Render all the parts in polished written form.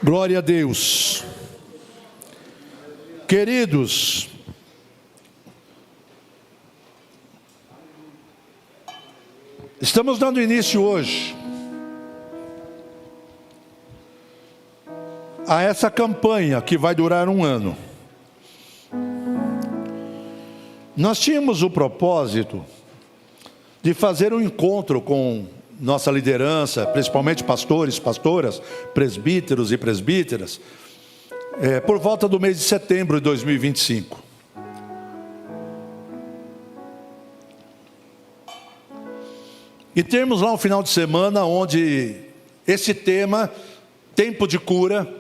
Glória a Deus. Queridos, estamos dando início hoje a essa campanha que vai durar um ano. Nós tínhamos o propósito de fazer um encontro com nossa liderança, principalmente pastores, pastoras, presbíteros e presbíteras, por volta do mês de setembro de 2025. E termos lá um final de semana onde esse tema, tempo de cura,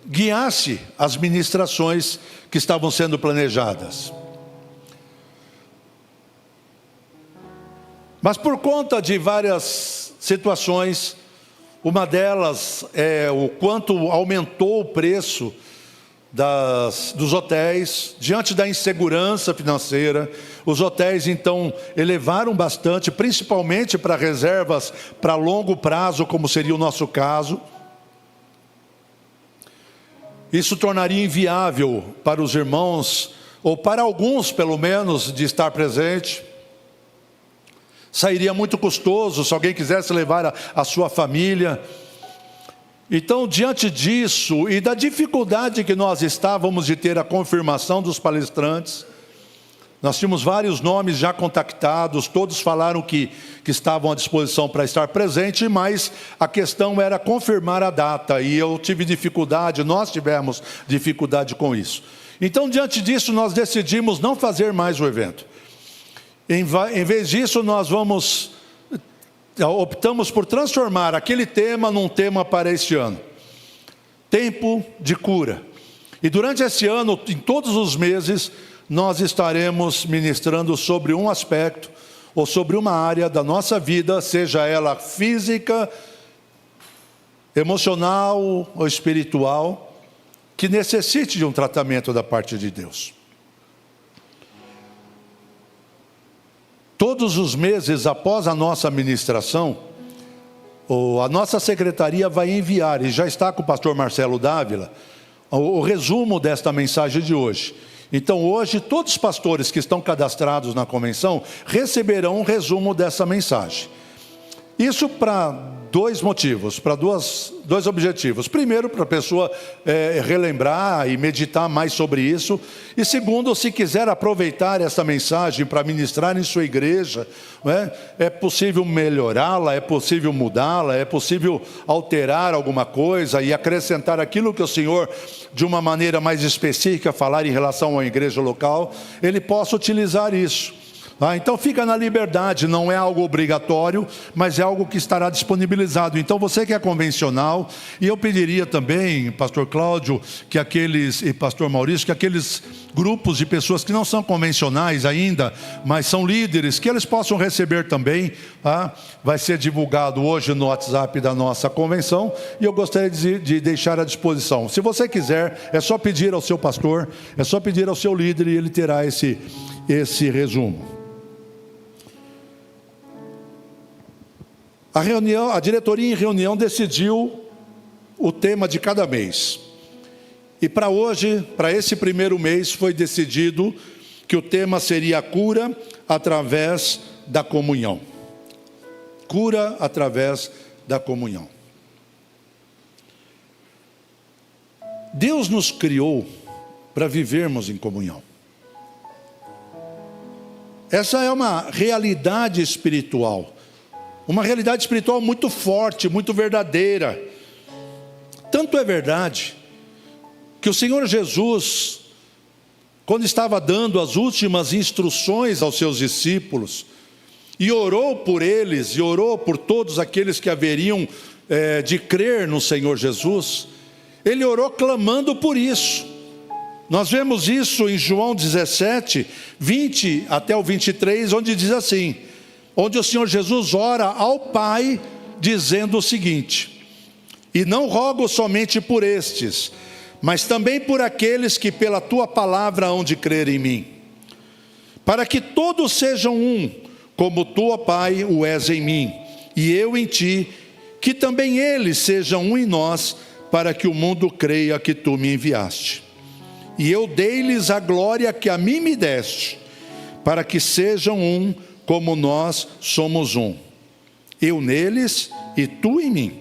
guiasse as ministrações que estavam sendo planejadas. Mas por conta de várias situações, uma delas é o quanto aumentou o preço dos hotéis, diante da insegurança financeira. Os hotéis então elevaram bastante, principalmente para reservas para longo prazo, como seria o nosso caso. Isso tornaria inviável para os irmãos, ou para alguns pelo menos, de estar presente. Sairia muito custoso se alguém quisesse levar a sua família. Então, diante disso e da dificuldade que nós estávamos de ter a confirmação dos palestrantes, nós tínhamos vários nomes já contactados, todos falaram que estavam à disposição para estar presente, mas a questão era confirmar a data, e eu tive dificuldade, nós tivemos dificuldade com isso. Então, diante disso, nós decidimos não fazer mais o evento. Em vez disso, nós optamos por transformar aquele tema num tema para este ano. Tempo de cura. E durante esse ano, em todos os meses, nós estaremos ministrando sobre um aspecto ou sobre uma área da nossa vida, seja ela física, emocional ou espiritual, que necessite de um tratamento da parte de Deus. Todos os meses após a nossa ministração, a nossa secretaria vai enviar, e já está com o pastor Marcelo Dávila, o resumo desta mensagem de hoje. Então hoje todos os pastores que estão cadastrados na convenção receberão um resumo dessa mensagem. Isso para dois motivos, para dois objetivos. Primeiro, para a pessoa relembrar e meditar mais sobre isso. E segundo, se quiser aproveitar essa mensagem para ministrar em sua igreja, é possível melhorá-la, é possível mudá-la, é possível alterar alguma coisa e acrescentar aquilo que o Senhor, de uma maneira mais específica, falar em relação à igreja local, Ele possa utilizar isso. Então fica na liberdade, não é algo obrigatório, mas é algo que estará disponibilizado. Então você que é convencional, e eu pediria também, pastor Cláudio, e pastor Maurício, que aqueles grupos de pessoas que não são convencionais ainda, mas são líderes, que eles possam receber também. Vai ser divulgado hoje no WhatsApp da nossa convenção, e eu gostaria de deixar à disposição. Se você quiser, é só pedir ao seu pastor, é só pedir ao seu líder, e ele terá esse resumo. A diretoria em reunião decidiu o tema de cada mês. E para hoje, para esse primeiro mês, foi decidido que o tema seria a cura através da comunhão. Cura através da comunhão. Deus nos criou para vivermos em comunhão. Essa é uma realidade espiritual. Uma realidade espiritual muito forte, muito verdadeira. Tanto é verdade que o Senhor Jesus, quando estava dando as últimas instruções aos seus discípulos, e orou por eles, e orou por todos aqueles que haveriam de crer no Senhor Jesus, Ele orou clamando por isso. Nós vemos isso em João 17, 20 até o 23, onde diz assim, onde o Senhor Jesus ora ao Pai, dizendo o seguinte: e não rogo somente por estes, mas também por aqueles que pela tua palavra hão de crer em mim, para que todos sejam um, como tu, ó Pai, o és em mim, e eu em ti, que também eles sejam um em nós, para que o mundo creia que tu me enviaste. E eu dei-lhes a glória que a mim me deste, para que sejam um, como nós somos um. Eu neles e tu em mim,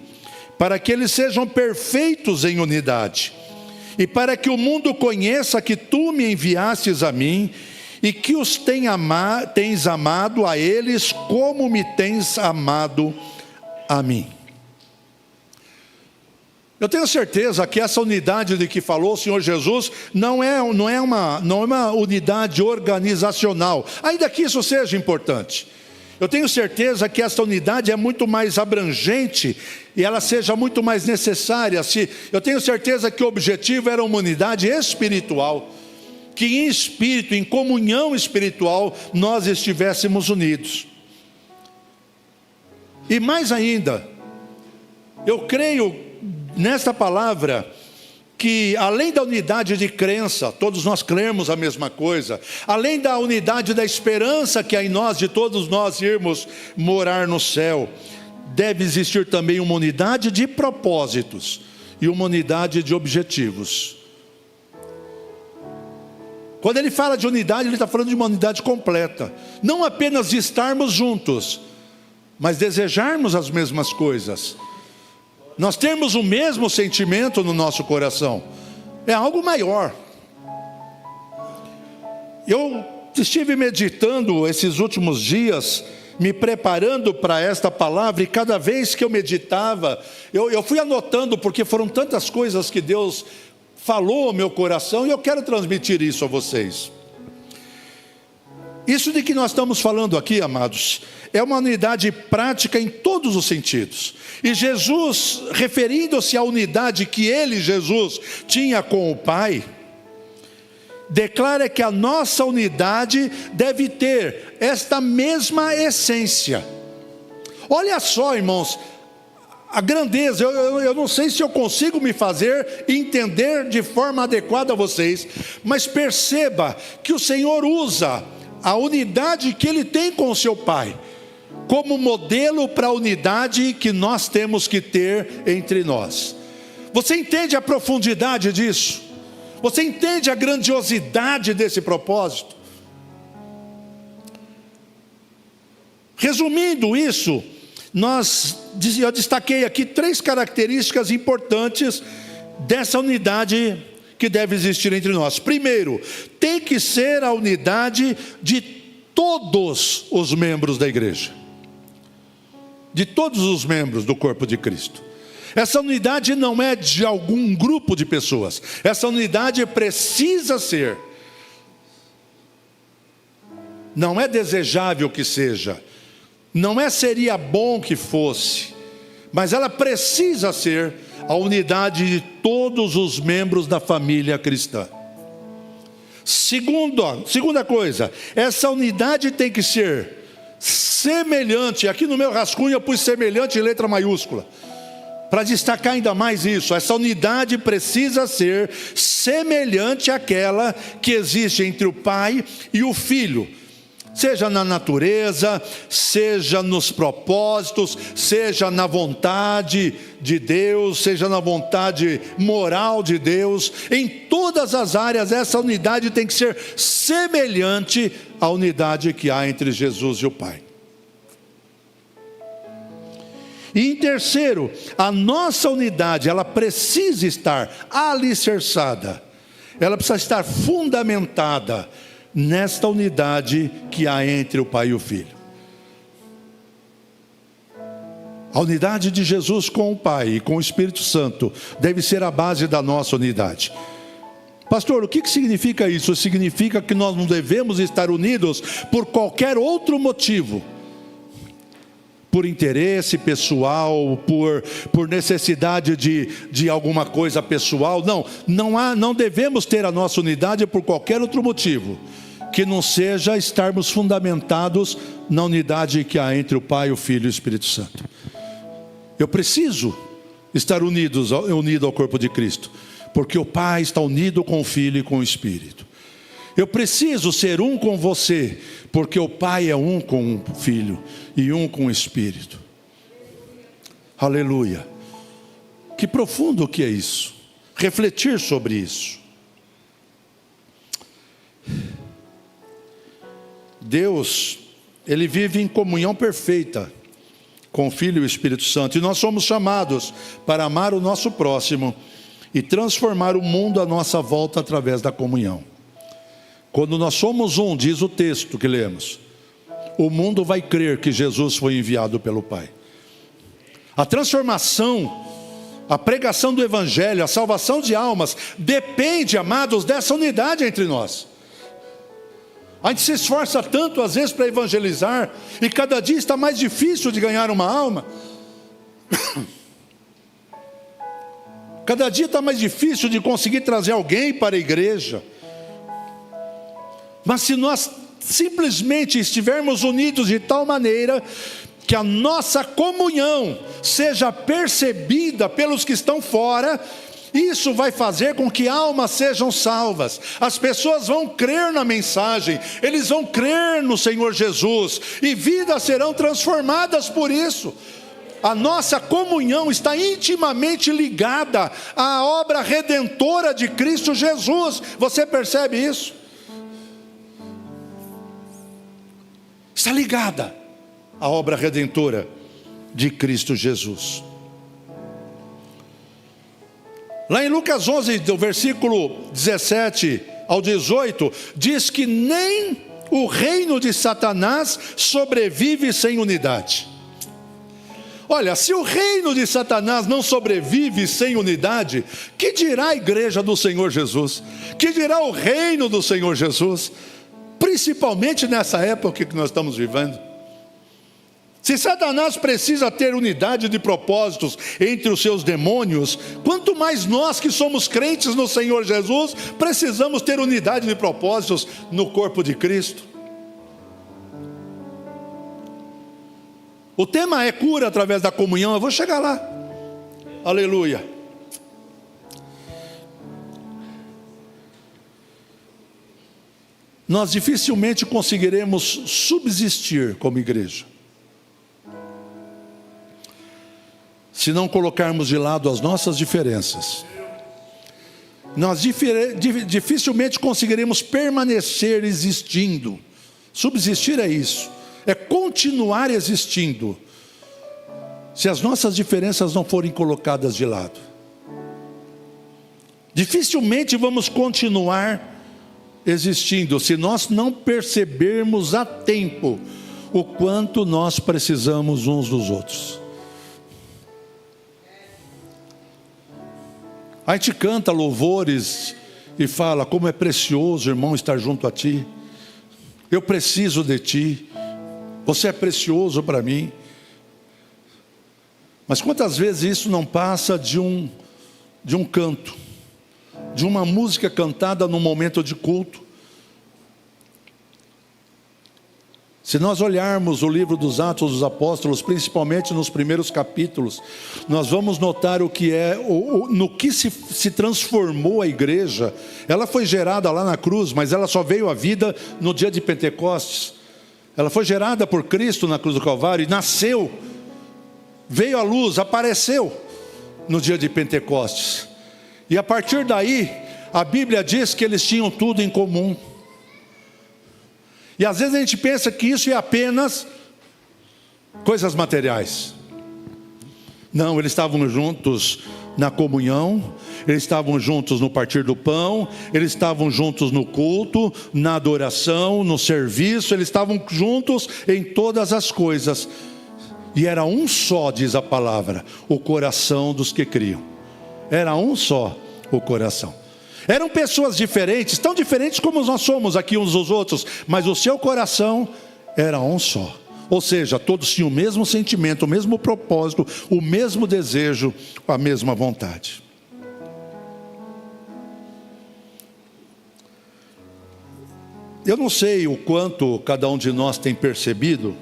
para que eles sejam perfeitos em unidade, e para que o mundo conheça que tu me enviastes a mim, e que os tens amado a eles como me tens amado a mim. Eu tenho certeza que essa unidade de que falou o Senhor Jesus não é uma unidade organizacional, ainda que isso seja importante. Eu tenho certeza que essa unidade é muito mais abrangente e ela seja muito mais necessária. Eu tenho certeza que o objetivo era uma unidade espiritual, que em espírito, em comunhão espiritual, nós estivéssemos unidos. E mais ainda, eu creio nesta palavra que além da unidade de crença, todos nós cremos a mesma coisa, além da unidade da esperança que há em nós, de todos nós irmos morar no céu, deve existir também uma unidade de propósitos e uma unidade de objetivos. Quando ele fala de unidade, ele está falando de uma unidade completa, não apenas de estarmos juntos, mas desejarmos as mesmas coisas. Nós temos o mesmo sentimento no nosso coração. É algo maior. Eu estive meditando esses últimos dias, me preparando para esta palavra, e cada vez que eu meditava, eu fui anotando, porque foram tantas coisas que Deus falou ao meu coração, e eu quero transmitir isso a vocês. Isso de que nós estamos falando aqui, amados, é uma unidade prática em todos os sentidos. E Jesus, referindo-se à unidade que ele, Jesus, tinha com o Pai, declara que a nossa unidade deve ter esta mesma essência. Olha só, irmãos, a grandeza, eu não sei se eu consigo me fazer entender de forma adequada a vocês, mas perceba que o Senhor usa a unidade que ele tem com o seu Pai como modelo para a unidade que nós temos que ter entre nós. Você entende a profundidade disso? Você entende a grandiosidade desse propósito? Resumindo isso, eu destaquei aqui 3 características importantes dessa unidade que deve existir entre nós. Primeiro, tem que ser a unidade de todos os membros da igreja, de todos os membros do corpo de Cristo. Essa unidade não é de algum grupo de pessoas, essa unidade precisa ser, não é desejável que seja, seria bom que fosse, mas ela precisa ser a unidade de todos os membros da família cristã. Segunda coisa, essa unidade tem que ser semelhante. Aqui no meu rascunho eu pus semelhante em letra maiúscula, para destacar ainda mais isso. Essa unidade precisa ser semelhante àquela que existe entre o Pai e o Filho, seja na natureza, seja nos propósitos, seja na vontade de Deus, seja na vontade moral de Deus. Em todas as áreas, essa unidade tem que ser semelhante à unidade que há entre Jesus e o Pai. E em terceiro, a nossa unidade, ela precisa estar alicerçada, ela precisa estar fundamentada nesta unidade que há entre o Pai e o Filho. A unidade de Jesus com o Pai e com o Espírito Santo deve ser a base da nossa unidade. Pastor, o que significa isso? Significa que nós não devemos estar unidos por qualquer outro motivo, por interesse pessoal, por necessidade de alguma coisa pessoal. Não devemos ter a nossa unidade por qualquer outro motivo que não seja estarmos fundamentados na unidade que há entre o Pai, o Filho e o Espírito Santo. Eu preciso estar unido ao corpo de Cristo, porque o Pai está unido com o Filho e com o Espírito. Eu preciso ser um com você, porque o Pai é um com o Filho e um com o Espírito. Aleluia. Que profundo que é isso. Refletir sobre isso. Deus, Ele vive em comunhão perfeita com o Filho e o Espírito Santo. E nós somos chamados para amar o nosso próximo e transformar o mundo à nossa volta através da comunhão. Quando nós somos um, diz o texto que lemos, o mundo vai crer que Jesus foi enviado pelo Pai. A transformação, a pregação do Evangelho, a salvação de almas, depende, amados, dessa unidade entre nós. A gente se esforça tanto às vezes para evangelizar, e cada dia está mais difícil de ganhar uma alma. Cada dia está mais difícil de conseguir trazer alguém para a igreja. Mas se nós simplesmente estivermos unidos de tal maneira que a nossa comunhão seja percebida pelos que estão fora, isso vai fazer com que almas sejam salvas. As pessoas vão crer na mensagem, eles vão crer no Senhor Jesus, e vidas serão transformadas por isso. A nossa comunhão está intimamente ligada à obra redentora de Cristo Jesus. Você percebe isso? Está ligada à obra redentora de Cristo Jesus. Lá em Lucas 11, do versículo 17 ao 18, diz que nem o reino de Satanás sobrevive sem unidade. Olha, se o reino de Satanás não sobrevive sem unidade, que dirá a igreja do Senhor Jesus? Que dirá o reino do Senhor Jesus? Principalmente nessa época que nós estamos vivendo. Se Satanás precisa ter unidade de propósitos entre os seus demônios, quanto mais nós que somos crentes no Senhor Jesus, precisamos ter unidade de propósitos no corpo de Cristo. O tema é cura através da comunhão, eu vou chegar lá. Aleluia. Nós dificilmente conseguiremos subsistir como igreja se não colocarmos de lado as nossas diferenças. Nós dificilmente conseguiremos permanecer existindo. Subsistir é isso, é continuar existindo, se as nossas diferenças não forem colocadas de lado. Dificilmente vamos continuar existindo se nós não percebermos a tempo o quanto nós precisamos uns dos outros. A gente canta louvores e fala como é precioso, irmão, estar junto a ti. Eu preciso de ti, você é precioso para mim. Mas quantas vezes isso não passa de um canto, de uma música cantada num momento de culto? Se nós olharmos o livro dos Atos dos Apóstolos, principalmente nos primeiros capítulos, nós vamos notar o que é, no que se transformou a igreja. Ela foi gerada lá na cruz, mas ela só veio à vida no dia de Pentecostes. Ela foi gerada por Cristo na cruz do Calvário e nasceu, veio à luz, apareceu no dia de Pentecostes. E a partir daí, a Bíblia diz que eles tinham tudo em comum. E às vezes a gente pensa que isso é apenas coisas materiais. Não, eles estavam juntos na comunhão, eles estavam juntos no partir do pão, eles estavam juntos no culto, na adoração, no serviço, eles estavam juntos em todas as coisas. E era um só, diz a palavra, o coração dos que criam. Era um só o coração. Eram pessoas diferentes, tão diferentes como nós somos aqui uns dos outros, mas o seu coração era um só. Ou seja, todos tinham o mesmo sentimento, o mesmo propósito, o mesmo desejo, a mesma vontade. Eu não sei o quanto cada um de nós tem percebido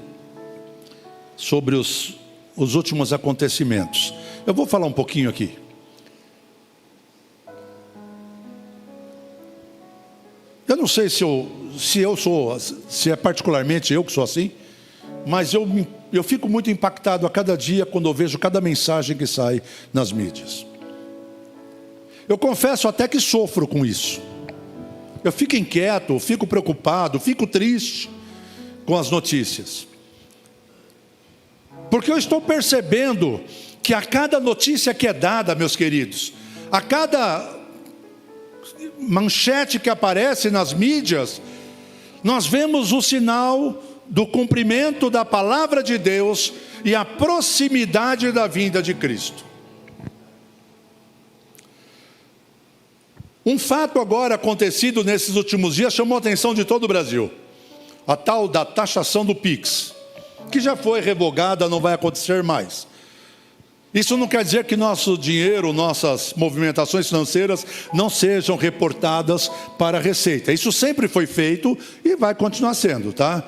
sobre os últimos acontecimentos. Eu vou falar um pouquinho aqui. Eu não sei se é particularmente eu que sou assim, mas eu eu fico muito impactado a cada dia quando eu vejo cada mensagem que sai nas mídias. Eu confesso até que sofro com isso. Eu fico inquieto, fico preocupado, fico triste com as notícias. Porque eu estou percebendo que a cada notícia que é dada, meus queridos, a cada manchete que aparece nas mídias, nós vemos o sinal do cumprimento da palavra de Deus e a proximidade da vinda de Cristo. Um fato agora acontecido nesses últimos dias chamou a atenção de todo o Brasil. A tal da taxação do Pix, que já foi revogada, não vai acontecer mais. Isso não quer dizer que nosso dinheiro, nossas movimentações financeiras não sejam reportadas para a Receita. Isso sempre foi feito e vai continuar sendo, tá?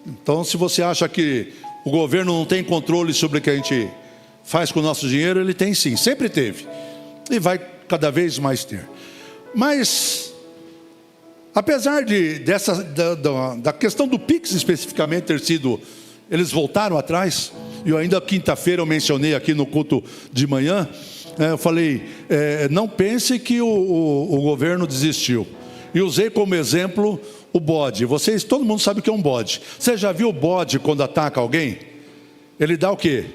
Então, se você acha que o governo não tem controle sobre o que a gente faz com o nosso dinheiro, ele tem sim, sempre teve. E vai cada vez mais ter. Mas, apesar da questão do Pix especificamente ter sido, eles voltaram atrás. E ainda quinta-feira eu mencionei aqui no culto de manhã, eu falei, não pense que o governo desistiu. E usei como exemplo o bode. Todo mundo sabe o que é um bode. Você já viu o bode quando ataca alguém? Ele dá o quê?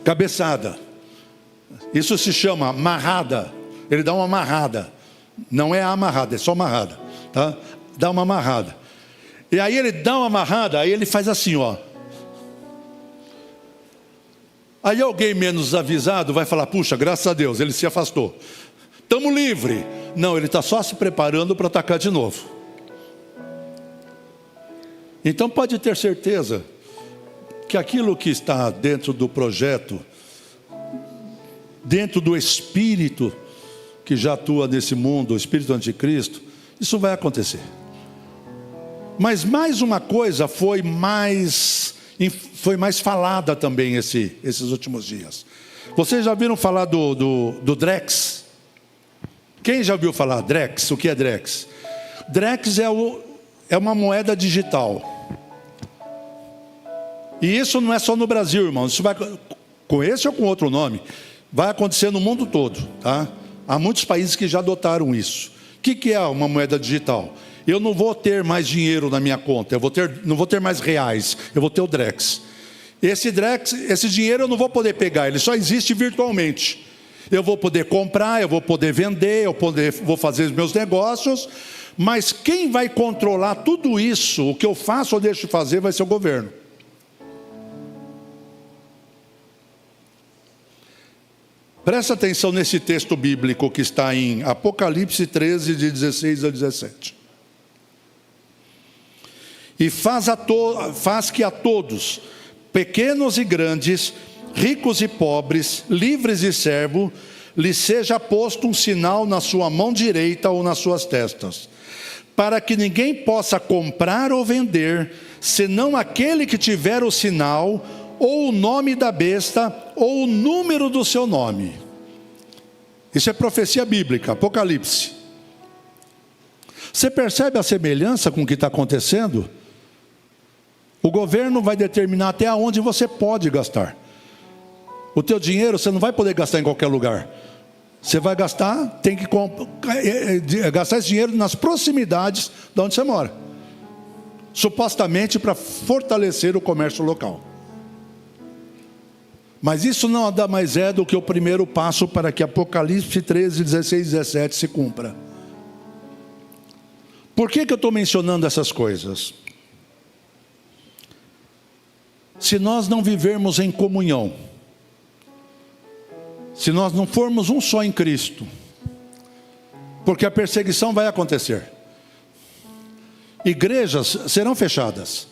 Cabeçada. Isso se chama amarrada. Ele dá uma amarrada. Não é amarrada, é só amarrada. Tá? Dá uma amarrada. E aí ele dá uma amarrada, aí ele faz assim, ó. Aí alguém menos avisado vai falar, puxa, graças a Deus, ele se afastou. Estamos livres. Não, ele está só se preparando para atacar de novo. Então pode ter certeza que aquilo que está dentro do projeto, dentro do espírito que já atua nesse mundo, o espírito anticristo, isso vai acontecer. Mas mais uma coisa foi mais falada também esses últimos dias. Vocês já viram falar do Drex? Quem já ouviu falar Drex? O que é Drex? Drex é uma moeda digital. E isso não é só no Brasil, irmão. Isso vai, com esse ou com outro nome, vai acontecer no mundo todo, tá? Há muitos países que já adotaram isso. O que é uma moeda digital? Eu não vou ter mais dinheiro na minha conta, não vou ter mais reais, eu vou ter o Drex. Esse dinheiro eu não vou poder pegar, ele só existe virtualmente. Eu vou poder comprar, eu vou poder vender, vou fazer os meus negócios, mas quem vai controlar tudo isso, o que eu faço ou deixo de fazer, vai ser o governo. Presta atenção nesse texto bíblico que está em Apocalipse 13, de 16 a 17. E faz que a todos, pequenos e grandes, ricos e pobres, livres e servos, lhe seja posto um sinal na sua mão direita ou nas suas testas, para que ninguém possa comprar ou vender, senão aquele que tiver o sinal, ou o nome da besta, ou o número do seu nome. Isso é profecia bíblica, Apocalipse. Você percebe a semelhança com o que está acontecendo? O governo vai determinar até onde você pode gastar. O teu dinheiro você não vai poder gastar em qualquer lugar. Você vai gastar, tem que gastar esse dinheiro nas proximidades de onde você mora. Supostamente para fortalecer o comércio local. Mas isso nada mais é do que o primeiro passo para que Apocalipse 13, 16 e 17 se cumpra. Por que eu estou mencionando essas coisas? Se nós não vivermos em comunhão, se nós não formos um só em Cristo, porque a perseguição vai acontecer, igrejas serão fechadas.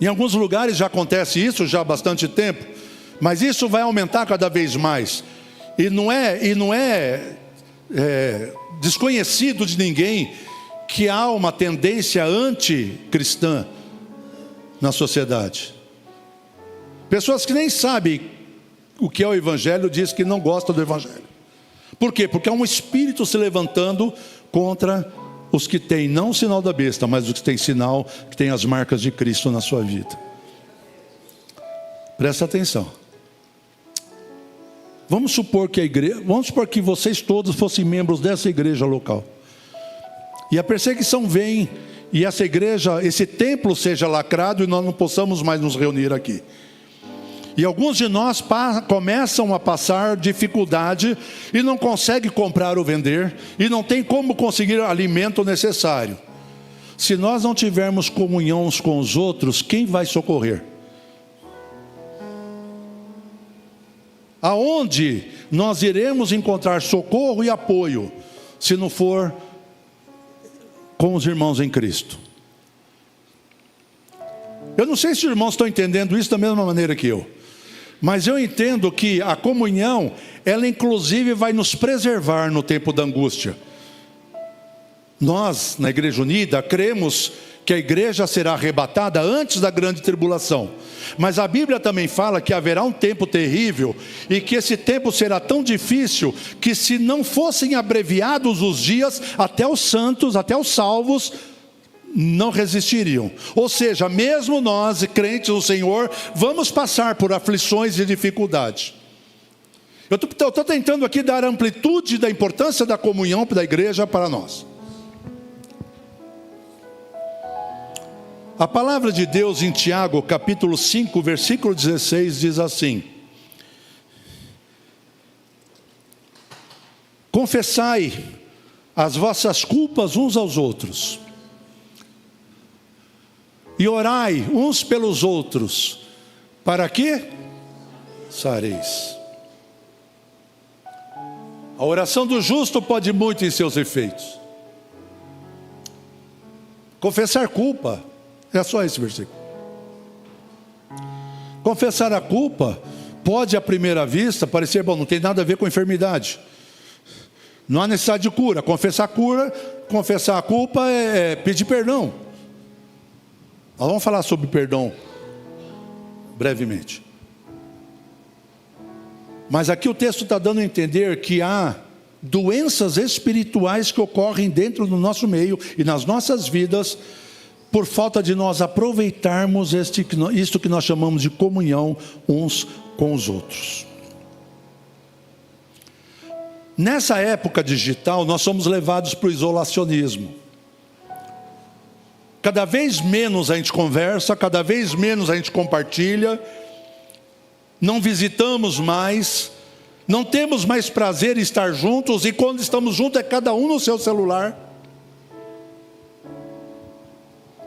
Em alguns lugares já acontece isso já há bastante tempo, mas isso vai aumentar cada vez mais. E não é desconhecido de ninguém que há uma tendência anticristã na sociedade. Pessoas que nem sabem o que é o Evangelho dizem que não gostam do Evangelho. Por quê? Porque há um espírito se levantando contra os que têm não o sinal da besta, mas os que têm sinal, que têm as marcas de Cristo na sua vida. Presta atenção. Vamos supor que vocês todos fossem membros dessa igreja local. E a perseguição vem, e essa igreja, esse templo seja lacrado e nós não possamos mais nos reunir aqui. E alguns de nós começam a passar dificuldade e não conseguem comprar ou vender, e não tem como conseguir o alimento necessário. Se nós não tivermos comunhão uns com os outros, quem vai socorrer? Aonde nós iremos encontrar socorro e apoio, se não for com os irmãos em Cristo? Eu não sei se os irmãos estão entendendo isso da mesma maneira que eu, mas eu entendo que a comunhão, ela inclusive vai nos preservar no tempo da angústia. Nós, na Igreja Unida, cremos que a igreja será arrebatada antes da grande tribulação. Mas a Bíblia também fala que haverá um tempo terrível, e que esse tempo será tão difícil, que se não fossem abreviados os dias, até os santos, até os salvos, não resistiriam. Ou seja, mesmo nós, crentes no Senhor, vamos passar por aflições e dificuldades. Eu estou tentando aqui dar amplitude da importância da comunhão da igreja para nós. A palavra de Deus em Tiago, capítulo 5, versículo 16, diz assim: confessai as vossas culpas uns aos outros, e orai uns pelos outros, para que sareis. A oração do justo pode muito em seus efeitos. Confessar culpa, é só esse versículo. Confessar a culpa pode à primeira vista parecer, bom, não tem nada a ver com enfermidade, não há necessidade de cura. Confessar a culpa é pedir perdão. Nós vamos falar sobre perdão brevemente. Mas aqui o texto está dando a entender que há doenças espirituais que ocorrem dentro do nosso meio e nas nossas vidas, por falta de nós aproveitarmos isto que nós chamamos de comunhão uns com os outros. Nessa época digital, nós somos levados para o isolacionismo. Cada vez menos a gente conversa, cada vez menos a gente compartilha, não visitamos mais, não temos mais prazer em estar juntos, e quando estamos juntos é cada um no seu celular.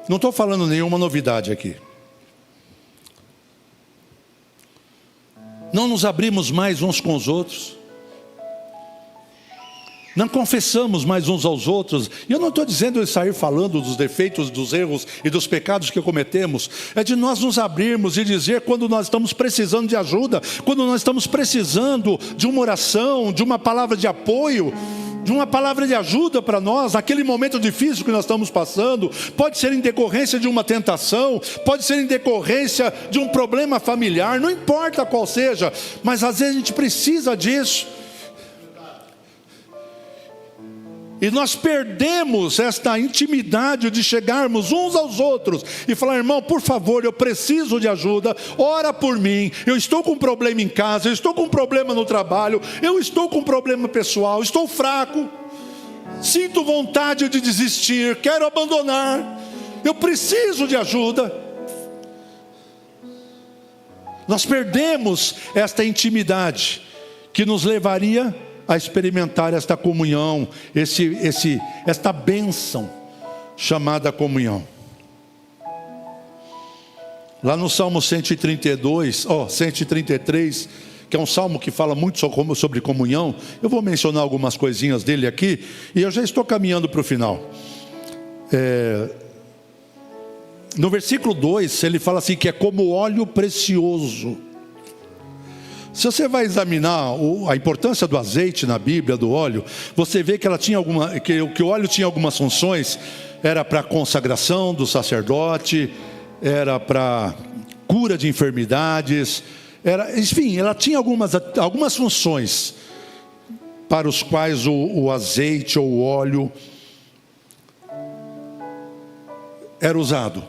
Não estou falando nenhuma novidade aqui. Não nos abrimos mais uns com os outros. Não confessamos mais uns aos outros. E eu não estou dizendo de sair falando dos defeitos, dos erros e dos pecados que cometemos. É de nós nos abrirmos e dizer quando nós estamos precisando de ajuda, quando nós estamos precisando de uma oração, de uma palavra de apoio, de uma palavra de ajuda para nós, naquele momento difícil que nós estamos passando. Pode ser em decorrência de uma tentação, pode ser em decorrência de um problema familiar, não importa qual seja, mas às vezes a gente precisa disso. E nós perdemos esta intimidade de chegarmos uns aos outros e falar: irmão, por favor, eu preciso de ajuda, ora por mim, eu estou com um problema em casa, eu estou com um problema no trabalho, eu estou com um problema pessoal, estou fraco, sinto vontade de desistir, quero abandonar, eu preciso de ajuda. Nós perdemos esta intimidade que nos levaria a experimentar esta comunhão, esta bênção chamada comunhão. Lá no Salmo 133, que é um salmo que fala muito sobre comunhão, eu vou mencionar algumas coisinhas dele aqui, e eu já estou caminhando para o final. No versículo 2, ele fala assim, que é como óleo precioso. Se você vai examinar a importância do azeite na Bíblia, do óleo, você vê que o óleo tinha algumas funções. Era para consagração do sacerdote, era para cura de enfermidades, enfim, ela tinha algumas funções para os quais o azeite ou o óleo era usado.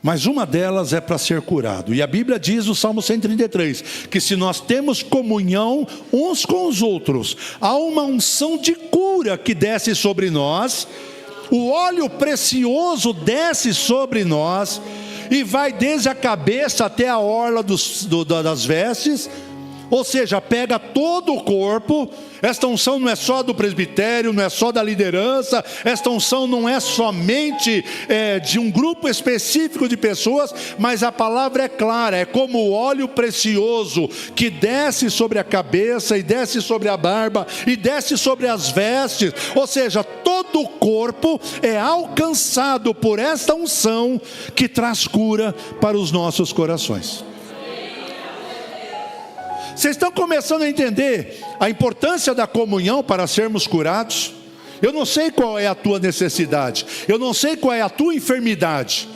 Mas uma delas é para ser curado. E a Bíblia diz no Salmo 133, que se nós temos comunhão uns com os outros, há uma unção de cura que desce sobre nós, o óleo precioso desce sobre nós, e vai desde a cabeça até a orla das vestes, ou seja, pega todo o corpo. Esta unção não é só do presbitério, não é só da liderança, esta unção não é somente de um grupo específico de pessoas, mas a palavra é clara, é como o óleo precioso que desce sobre a cabeça, e desce sobre a barba, e desce sobre as vestes, ou seja, todo o corpo é alcançado por esta unção que traz cura para os nossos corações. Vocês estão começando a entender a importância da comunhão para sermos curados? Eu não sei qual é a tua necessidade, eu não sei qual é a tua enfermidade.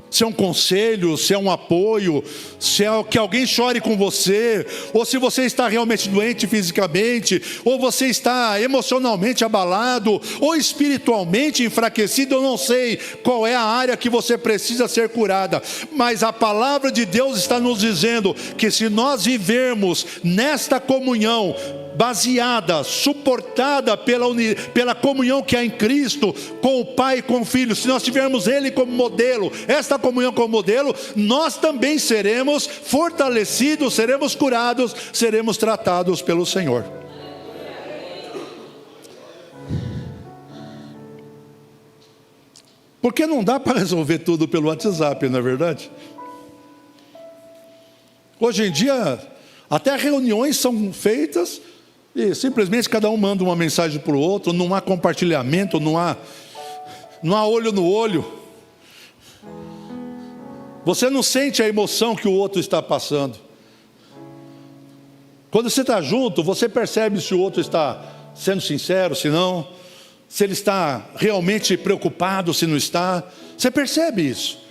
Se é um conselho, se é um apoio, se é que alguém chore com você, ou se você está realmente doente fisicamente, ou você está emocionalmente abalado, ou espiritualmente enfraquecido, eu não sei qual é a área que você precisa ser curada, mas a palavra de Deus está nos dizendo que se nós vivermos nesta comunhão, baseada, suportada pela comunhão que há em Cristo, com o Pai e com o Filho, se nós tivermos Ele como modelo, esta comunhão como modelo, nós também seremos fortalecidos, seremos curados, seremos tratados pelo Senhor. Porque não dá para resolver tudo pelo WhatsApp, não é verdade? Hoje em dia, até reuniões são feitas e simplesmente cada um manda uma mensagem para o outro, não há compartilhamento, não há olho no olho. Você não sente a emoção que o outro está passando. Quando você está junto, você percebe se o outro está sendo sincero, se não, se ele está realmente preocupado, se não está. Você percebe isso.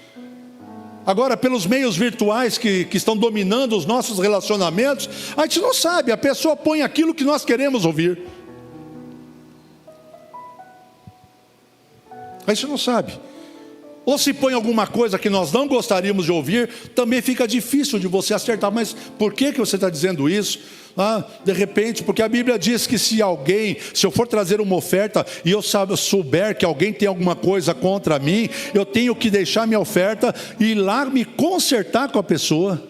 Agora, pelos meios virtuais que estão dominando os nossos relacionamentos, a gente não sabe, a pessoa põe aquilo que nós queremos ouvir. A gente não sabe. Ou se põe alguma coisa que nós não gostaríamos de ouvir, também fica difícil de você acertar. Mas por que você está dizendo isso? De repente, porque a Bíblia diz que se eu for trazer uma oferta e eu souber que alguém tem alguma coisa contra mim, eu tenho que deixar minha oferta e ir lá me consertar com a pessoa,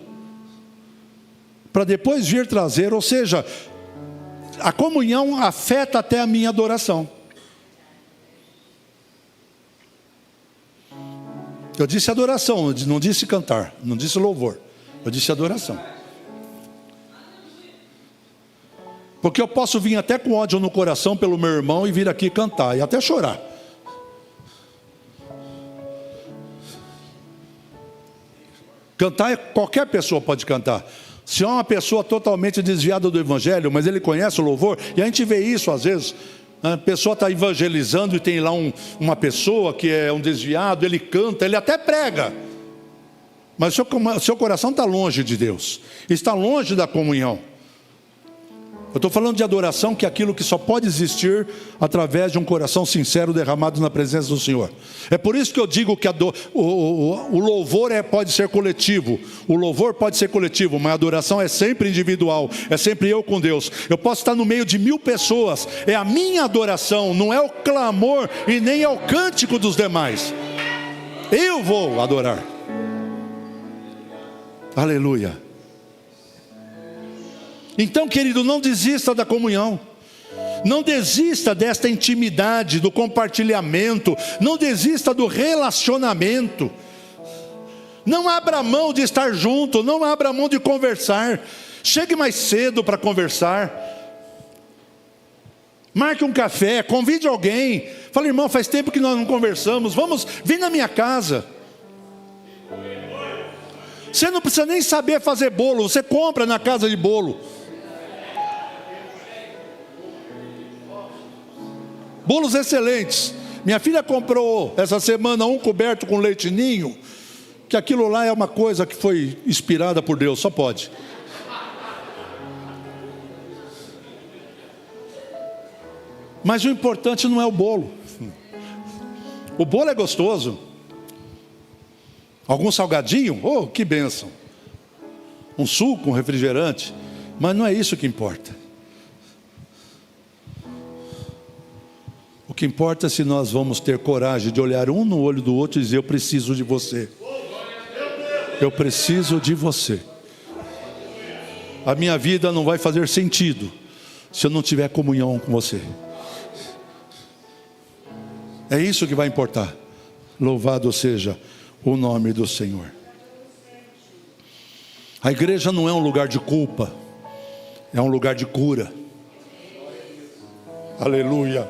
para depois vir trazer. Ou seja, a comunhão afeta até a minha adoração. Eu disse adoração, não disse cantar, não disse louvor, eu disse adoração. Porque eu posso vir até com ódio no coração pelo meu irmão e vir aqui cantar, e até chorar. Cantar, qualquer pessoa pode cantar. Se é uma pessoa totalmente desviada do Evangelho, mas ele conhece o louvor, e a gente vê isso às vezes. A pessoa está evangelizando e tem lá uma pessoa que é um desviado, ele canta, ele até prega. Mas o seu coração está longe de Deus, está longe da comunhão. Eu estou falando de adoração, que é aquilo que só pode existir através de um coração sincero derramado na presença do Senhor. É por isso que eu digo que o louvor pode ser coletivo. O louvor pode ser coletivo, mas a adoração é sempre individual. É sempre eu com Deus. Eu posso estar no meio de 1000 pessoas. É a minha adoração, não é o clamor e nem é o cântico dos demais. Eu vou adorar. Aleluia. Então, querido, não desista da comunhão, não desista desta intimidade, do compartilhamento, não desista do relacionamento, não abra mão de estar junto, não abra mão de conversar, chegue mais cedo para conversar, marque um café, convide alguém, fala: irmão, faz tempo que nós não conversamos, vem na minha casa. Você não precisa nem saber fazer bolo, você compra na casa de bolo. Bolos excelentes. Minha filha comprou essa semana um coberto com leite ninho, que aquilo lá é uma coisa que foi inspirada por Deus, só pode. Mas o importante não é o bolo. O bolo é gostoso, Algum salgadinho? Oh, que bênção! Um suco, um refrigerante. Mas não é isso que importa. O que importa é se nós vamos ter coragem de olhar um no olho do outro e dizer: eu preciso de você. Eu preciso de você. A minha vida não vai fazer sentido se eu não tiver comunhão com você. É isso que vai importar. Louvado seja o nome do Senhor. A igreja não é um lugar de culpa, é um lugar de cura. Aleluia.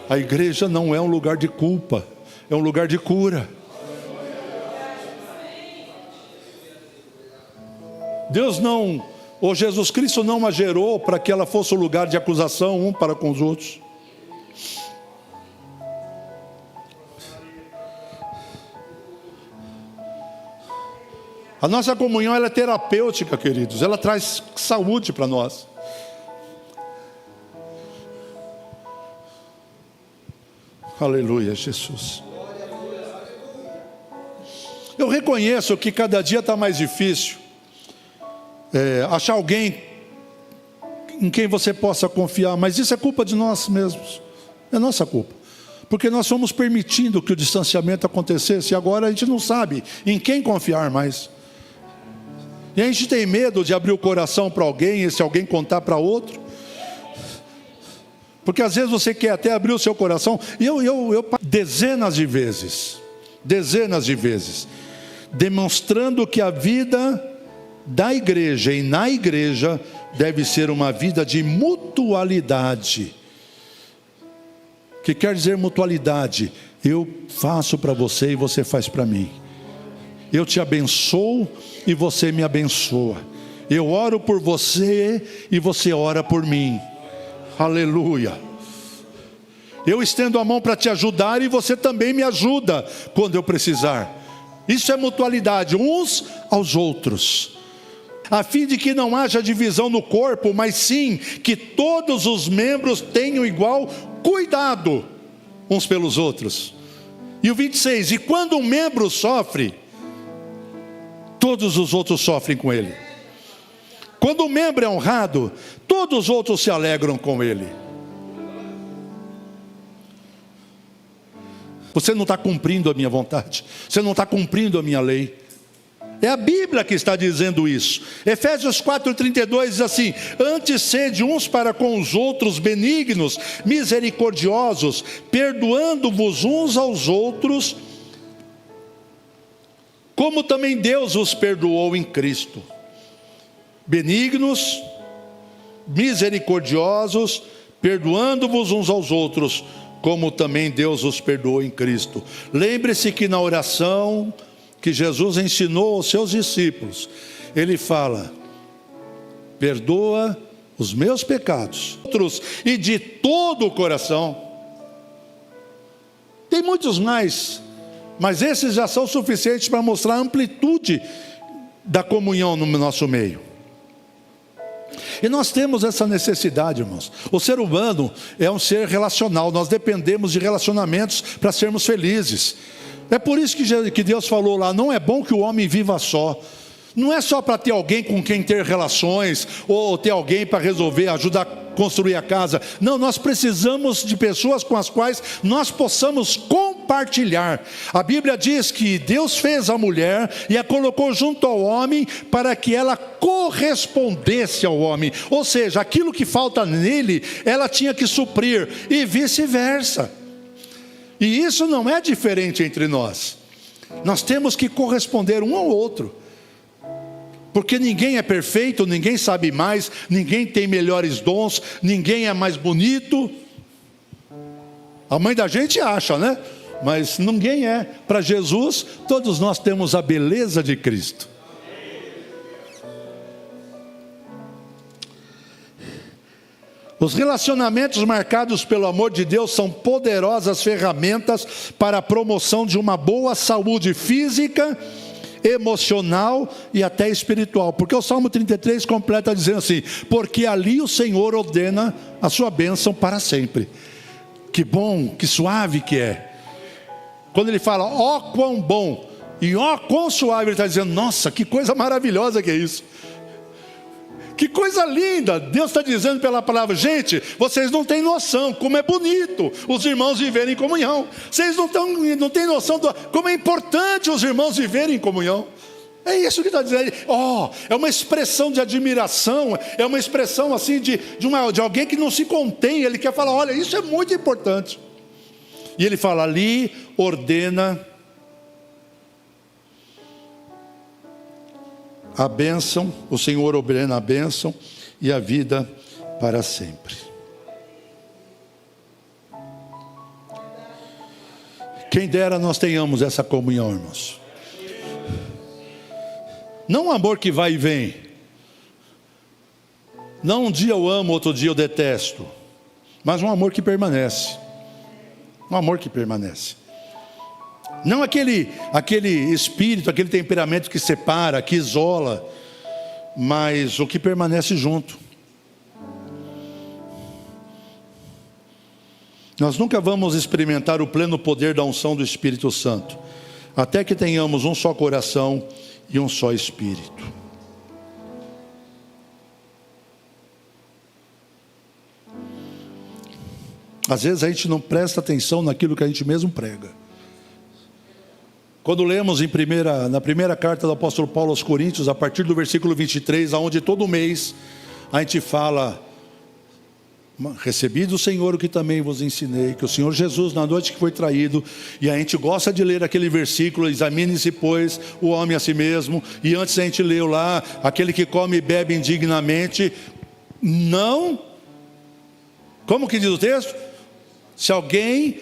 A igreja não é um lugar de culpa, é um lugar de cura. Deus não, ou Jesus Cristo não a gerou para que ela fosse um lugar de acusação um para com os outros. A nossa comunhão, ela é terapêutica, queridos. Ela traz saúde para nós. Aleluia, Jesus. Eu reconheço que cada dia está mais difícil achar alguém em quem você possa confiar. Mas isso é culpa de nós mesmos. É nossa culpa. Porque nós fomos permitindo que o distanciamento acontecesse. E agora a gente não sabe em quem confiar mais. E a gente tem medo de abrir o coração para alguém, e se alguém contar para outro. Porque às vezes você quer até abrir o seu coração. E eu dezenas de vezes, demonstrando que a vida da igreja e na igreja deve ser uma vida de mutualidade. O que quer dizer mutualidade? Eu faço para você e você faz para mim. Eu te abençoo e você me abençoa. Eu oro por você e você ora por mim. Aleluia. Eu estendo a mão para te ajudar e você também me ajuda quando eu precisar. Isso é mutualidade, uns aos outros. A fim de que não haja divisão no corpo, mas sim que todos os membros tenham igual cuidado uns pelos outros. E o 26, e quando um membro sofre, todos os outros sofrem com ele. Quando um membro é honrado, todos os outros se alegram com ele. Você não está cumprindo a minha vontade, você não está cumprindo a minha lei. É a Bíblia que está dizendo isso. Efésios 4,32 diz assim: antes sede uns para com os outros benignos, misericordiosos, perdoando-vos uns aos outros, como também Deus os perdoou em Cristo. Benignos, misericordiosos, perdoando-vos uns aos outros, como também Deus os perdoou em Cristo. Lembre-se que na oração que Jesus ensinou aos seus discípulos, ele fala: perdoa os meus pecados, outros, e de todo o coração. Tem muitos mais, mas esses já são suficientes para mostrar a amplitude da comunhão no nosso meio. E nós temos essa necessidade, irmãos. O ser humano é um ser relacional. Nós dependemos de relacionamentos para sermos felizes. É por isso que Deus falou lá: não é bom que o homem viva só. Não é só para ter alguém com quem ter relações, ou ter alguém para resolver, ajudar a construir a casa. Não, nós precisamos de pessoas com as quais nós possamos compartilhar. A Bíblia diz que Deus fez a mulher e a colocou junto ao homem para que ela correspondesse ao homem. Ou seja, aquilo que falta nele, ela tinha que suprir, e vice-versa. E isso não é diferente entre nós. Nós temos que corresponder um ao outro. Porque ninguém é perfeito, ninguém sabe mais, ninguém tem melhores dons, ninguém é mais bonito. A mãe da gente acha, né? Mas ninguém é. Para Jesus, todos nós temos a beleza de Cristo. Os relacionamentos marcados pelo amor de Deus são poderosas ferramentas para a promoção de uma boa saúde física, emocional e até espiritual. Porque o Salmo 33 completa dizendo assim: porque ali o Senhor ordena a sua bênção para sempre. Que bom, que suave que é. Quando ele fala, ó quão bom e ó quão suave, ele está dizendo, nossa, que coisa maravilhosa que é isso. Que coisa linda, Deus está dizendo pela palavra, gente, vocês não têm noção como é bonito os irmãos viverem em comunhão. Vocês não têm noção como é importante os irmãos viverem em comunhão. É isso que está dizendo. É uma expressão de admiração, é uma expressão assim de alguém que não se contém. Ele quer falar, olha, isso é muito importante. E ele fala, ali ordena a bênção, o Senhor ordena a bênção e a vida para sempre. Quem dera nós tenhamos essa comunhão, irmãos. Não um amor que vai e vem. Não um dia eu amo, outro dia eu detesto. Mas um amor que permanece. Um amor que permanece. Não aquele espírito, aquele temperamento que separa, que isola, mas o que permanece junto. Nós nunca vamos experimentar o pleno poder da unção do Espírito Santo, até que tenhamos um só coração e um só espírito. Às vezes a gente não presta atenção naquilo que a gente mesmo prega. Quando lemos na primeira carta do apóstolo Paulo aos Coríntios, a partir do versículo 23, onde todo mês a gente fala, recebi do Senhor o que também vos ensinei, que o Senhor Jesus na noite que foi traído, e a gente gosta de ler aquele versículo, examine-se pois o homem a si mesmo, e antes a gente leu lá, aquele que come e bebe indignamente, não, como que diz o texto? Se alguém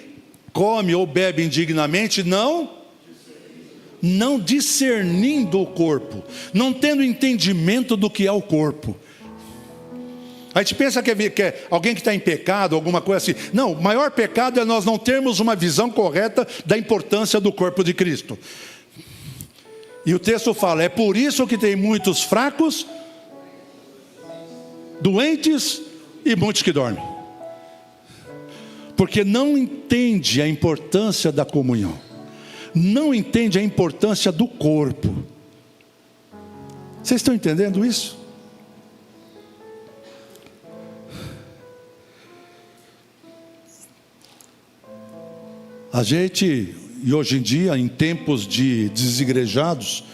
come ou bebe indignamente, não discernindo o corpo, não tendo entendimento do que é o corpo. A gente pensa que é alguém que está em pecado, alguma coisa assim. Não, o maior pecado é nós não termos uma visão correta da importância do corpo de Cristo. E o texto fala, é por isso que tem muitos fracos, doentes e muitos que dormem. Porque não entende a importância da comunhão. Não entende a importância do corpo. Vocês estão entendendo isso? A gente, e hoje em dia, em tempos de desigrejados,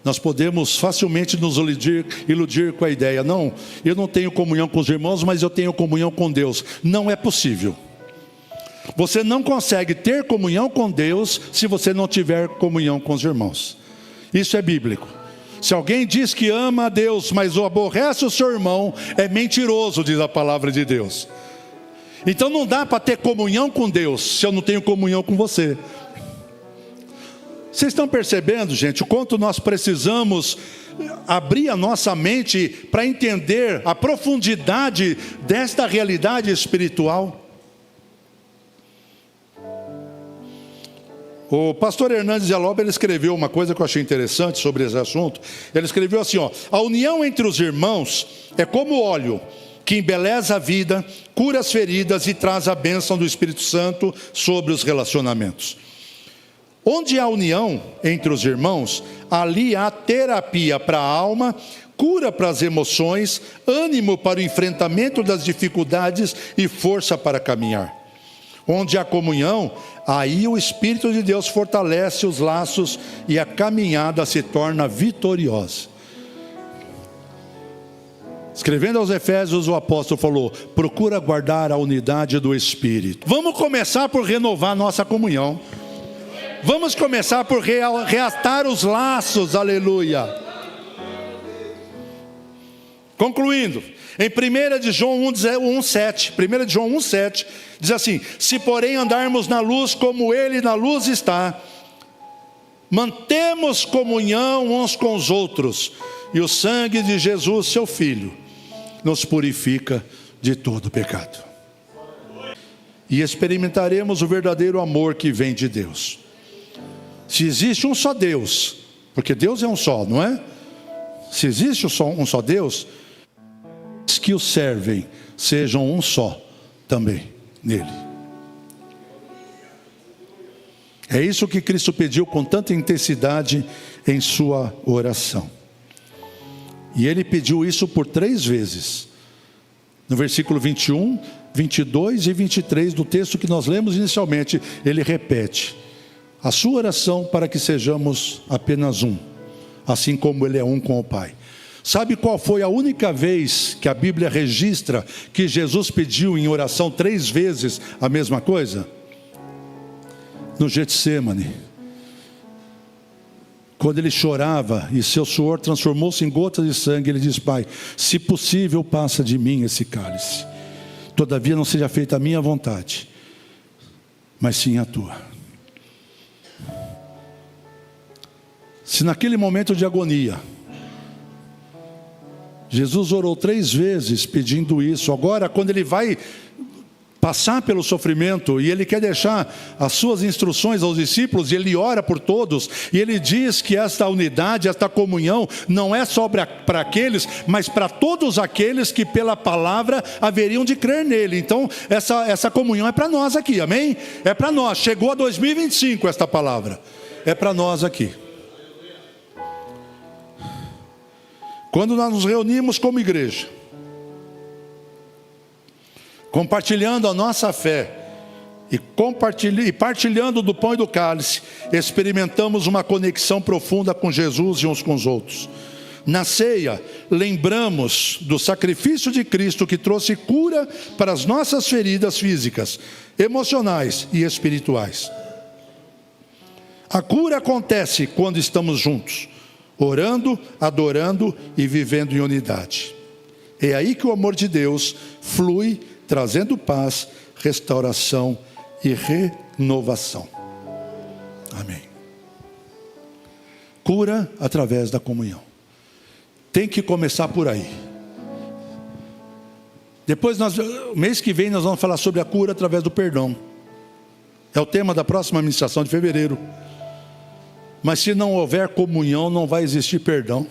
nós podemos facilmente nos iludir com a ideia, não, eu não tenho comunhão com os irmãos, mas eu tenho comunhão com Deus. Não é possível. Você não consegue ter comunhão com Deus se você não tiver comunhão com os irmãos. Isso é bíblico. Se alguém diz que ama a Deus, mas aborrece o seu irmão, é mentiroso, diz a palavra de Deus. Então não dá para ter comunhão com Deus se eu não tenho comunhão com você. Vocês estão percebendo, gente, o quanto nós precisamos abrir a nossa mente para entender a profundidade desta realidade espiritual? O pastor Hernandes de Aloba, ele escreveu uma coisa que eu achei interessante sobre esse assunto. Ele escreveu assim, a união entre os irmãos é como óleo que embeleza a vida, cura as feridas e traz a bênção do Espírito Santo sobre os relacionamentos. Onde há união entre os irmãos, ali há terapia para a alma, cura para as emoções, ânimo para o enfrentamento das dificuldades e força para caminhar. Onde há comunhão, aí o Espírito de Deus fortalece os laços e a caminhada se torna vitoriosa. Escrevendo aos Efésios, o apóstolo falou, procura guardar a unidade do Espírito. Vamos começar por renovar nossa comunhão. Vamos começar por reatar os laços, aleluia. Concluindo, em 1 de João 1,7, 1 de João 1,7, diz assim, se porém andarmos na luz como Ele na luz está, mantemos comunhão uns com os outros, e o sangue de Jesus, seu Filho, nos purifica de todo pecado. E experimentaremos o verdadeiro amor que vem de Deus. Se existe um só Deus, porque Deus é um só, não é? Se existe um só Deus, os que o servem sejam um só também nele. É isso que Cristo pediu com tanta intensidade em sua oração. E ele pediu isso por 3 vezes. No versículo 21, 22 e 23 do texto que nós lemos inicialmente, ele repete: a sua oração para que sejamos apenas um, assim como ele é um com o Pai. Sabe qual foi a única vez que a Bíblia registra que Jesus pediu em oração 3 vezes a mesma coisa? No Getsêmani, quando ele chorava e seu suor transformou-se em gotas de sangue, ele diz: Pai, se possível, passa de mim esse cálice, todavia não seja feita a minha vontade, mas sim a tua. Se naquele momento de agonia Jesus orou 3 vezes pedindo isso, agora quando ele vai passar pelo sofrimento e ele quer deixar as suas instruções aos discípulos, e ele ora por todos, e ele diz que esta unidade, esta comunhão não é só para aqueles, mas para todos aqueles que pela palavra haveriam de crer nele. Então essa comunhão é para nós aqui, amém? É para nós, chegou a 2025 esta palavra, é para nós aqui. Quando nós nos reunimos como igreja, compartilhando a nossa fé e partilhando do pão e do cálice, experimentamos uma conexão profunda com Jesus e uns com os outros. Na ceia, lembramos do sacrifício de Cristo que trouxe cura para as nossas feridas físicas, emocionais e espirituais. A cura acontece quando estamos juntos, orando, adorando e vivendo em unidade. É aí que o amor de Deus flui, trazendo paz, restauração e renovação. Amém. Cura através da comunhão. Tem que começar por aí. Depois, mês que vem, nós vamos falar sobre a cura através do perdão. É o tema da próxima ministração de fevereiro. Mas se não houver comunhão, não vai existir perdão.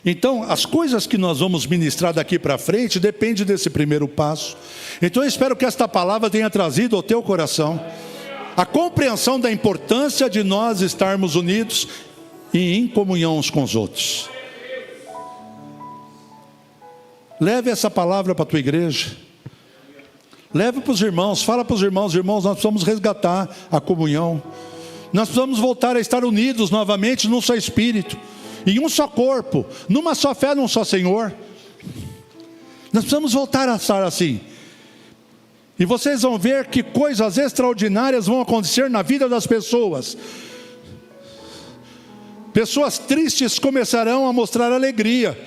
Então, as coisas que nós vamos ministrar daqui para frente depende desse primeiro passo. Então, eu espero que esta palavra tenha trazido ao teu coração a compreensão da importância de nós estarmos unidos e em comunhão uns com os outros. Leve essa palavra para a tua igreja. Leve para os irmãos, fala para os irmãos: irmãos, nós precisamos resgatar a comunhão. Nós precisamos voltar a estar unidos novamente num só espírito, em um só corpo, numa só fé, num só Senhor. Nós precisamos voltar a estar assim. E vocês vão ver que coisas extraordinárias vão acontecer na vida das pessoas. Pessoas tristes começarão a mostrar alegria.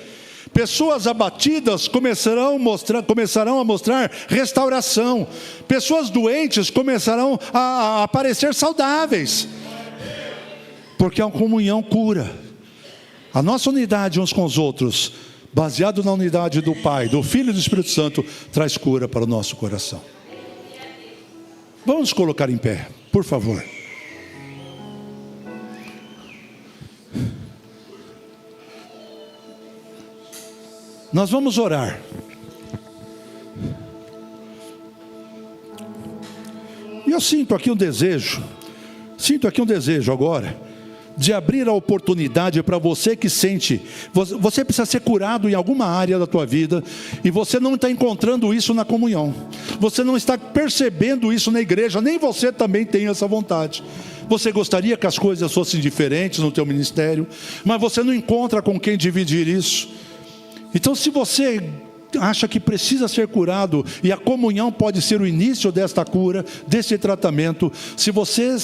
Pessoas abatidas começarão a mostrar restauração. Pessoas doentes começarão a parecer saudáveis. Porque a comunhão cura. A nossa unidade uns com os outros, baseado na unidade do Pai, do Filho e do Espírito Santo, traz cura para o nosso coração. Vamos colocar em pé, por favor. Nós vamos orar. E eu sinto aqui um desejo agora, de abrir a oportunidade para você que sente, você precisa ser curado em alguma área da tua vida, e você não está encontrando isso na comunhão, você não está percebendo isso na igreja, nem você também tem essa vontade. Você gostaria que as coisas fossem diferentes no teu ministério, mas você não encontra com quem dividir isso. Então, se você acha que precisa ser curado, e a comunhão pode ser o início desta cura, desse tratamento, se você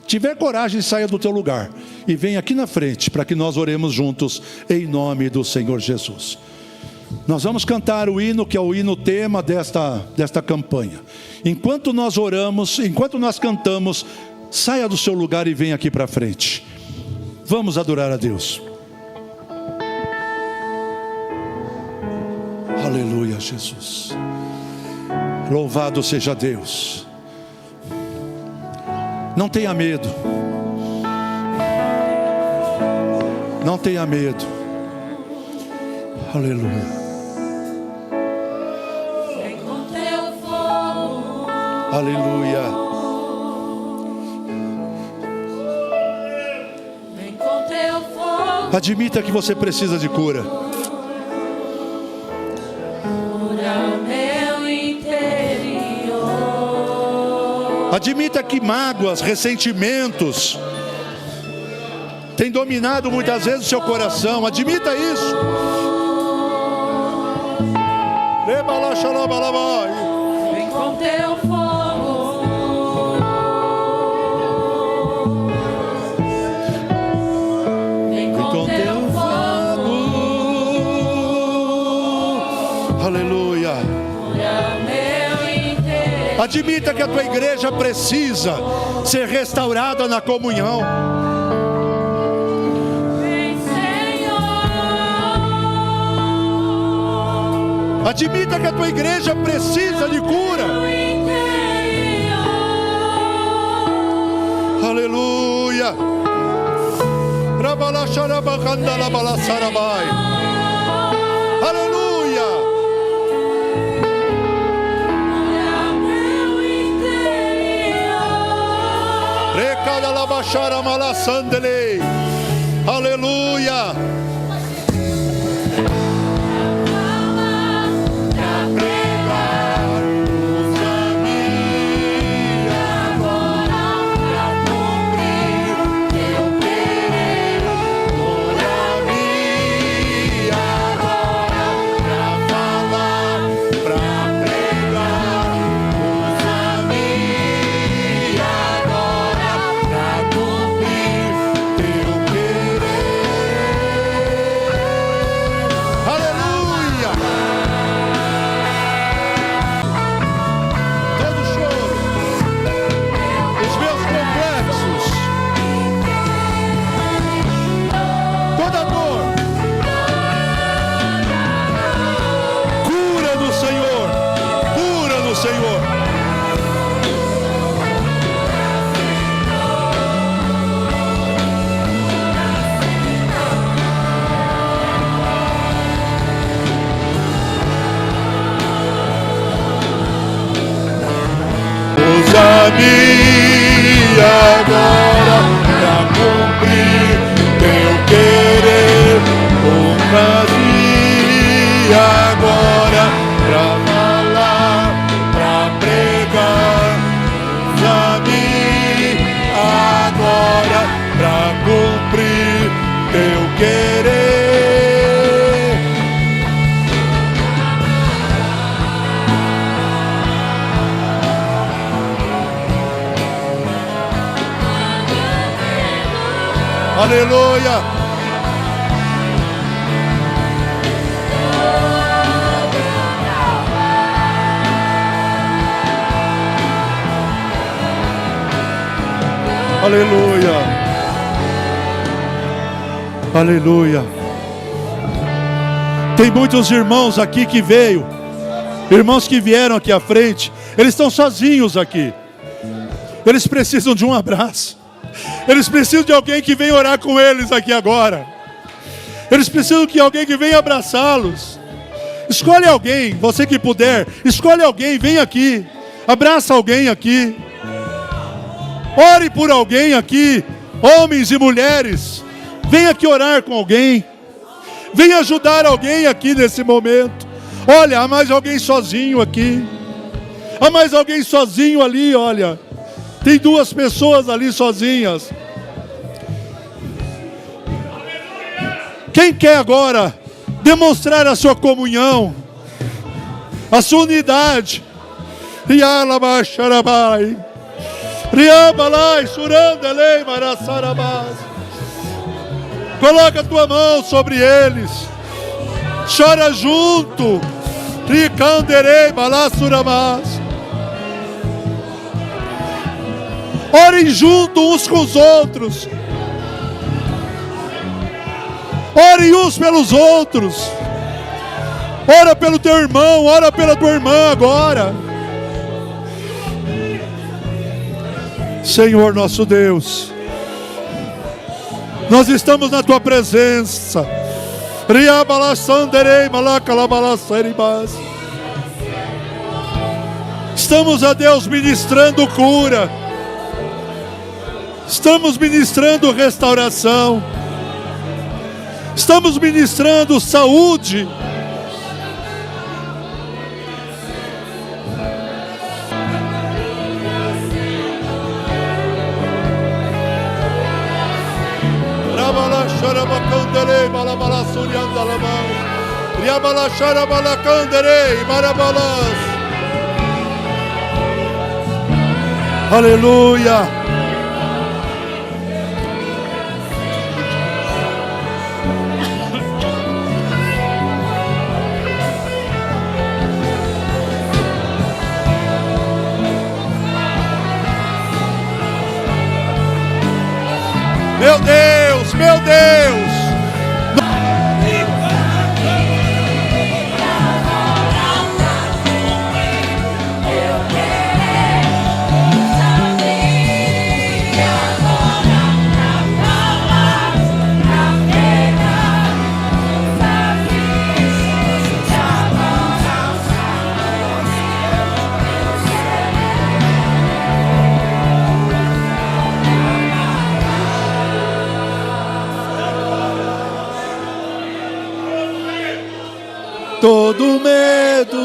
tiver coragem, saia do teu lugar e venha aqui na frente para que nós oremos juntos em nome do Senhor Jesus. Nós vamos cantar o hino que é o hino tema desta campanha. Enquanto nós oramos, enquanto nós cantamos, saia do seu lugar e venha aqui para frente. Vamos adorar a Deus. Aleluia, Jesus. Louvado seja Deus. Não tenha medo. Não tenha medo. Aleluia. Aleluia. Admita que você precisa de cura. Cura meu interior. Admita que mágoas, ressentimentos tem dominado muitas vezes o seu coração. Admita isso. Vem com teu fogo. Vem com teu fogo. Aleluia. Cura meu interior. Admita que a tua igreja precisa ser restaurada na comunhão. Admita que a tua igreja precisa de cura. Aleluia. Aleluia. Recada la baixara malassandele. Aleluia. Usa-me agora pra cumprir teu querer. Usa-me agora pra falar, pra pregar. Usa-me agora pra cumprir teu querer. Aleluia. Aleluia. Aleluia. Tem muitos irmãos aqui que veio, irmãos que vieram aqui à frente, eles estão sozinhos aqui. Eles precisam de um abraço. Eles precisam de alguém que venha orar com eles aqui agora. Eles precisam de alguém que venha abraçá-los. Escolhe alguém, você que puder, escolhe alguém, vem aqui. Abraça alguém aqui. Ore por alguém aqui, homens e mulheres. Venha aqui orar com alguém. Venha ajudar alguém aqui nesse momento. Olha, há mais alguém sozinho aqui. Há mais alguém sozinho ali, olha. Tem duas pessoas ali sozinhas. Quem quer agora demonstrar a sua comunhão, a sua unidade? Coloca a tua mão sobre eles. Chora junto. Orem junto uns com os outros. Orem uns pelos outros. Ora pelo teu irmão, ora pela tua irmã agora. Senhor nosso Deus, nós estamos na tua presença. Estamos, a Deus, ministrando cura. Estamos ministrando restauração. Estamos ministrando saúde. Aleluia. Meu Deus, meu Deus. Todo medo,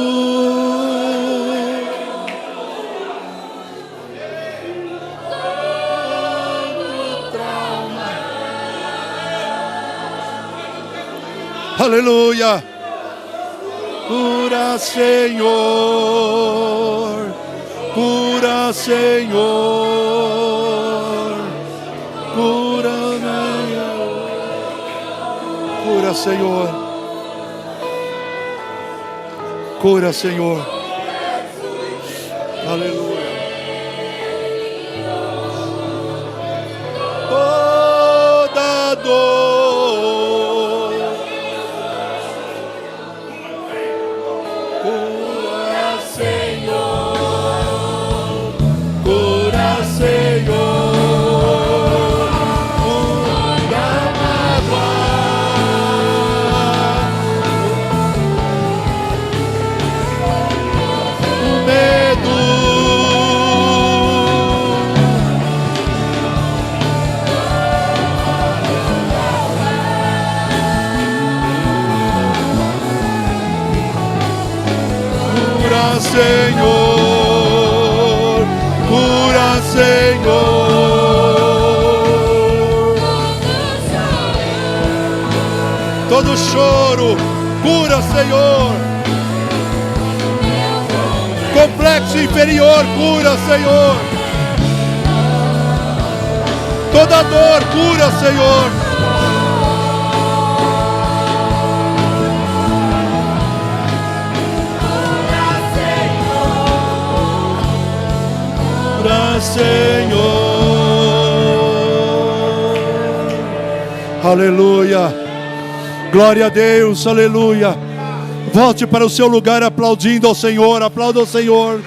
aleluia. Cura, Senhor, cura, Senhor, cura, cura, Senhor. Cura, Senhor. Aleluia. Toda dor, cura, Senhor. Cura, Senhor. Cura mágoa. Senhor, cura, Senhor. Todo choro, cura, Senhor. Complexo inferior, cura, Senhor. Toda dor, cura, Senhor. Senhor, aleluia, glória a Deus, aleluia. Volte para o seu lugar aplaudindo ao Senhor, aplauda ao Senhor.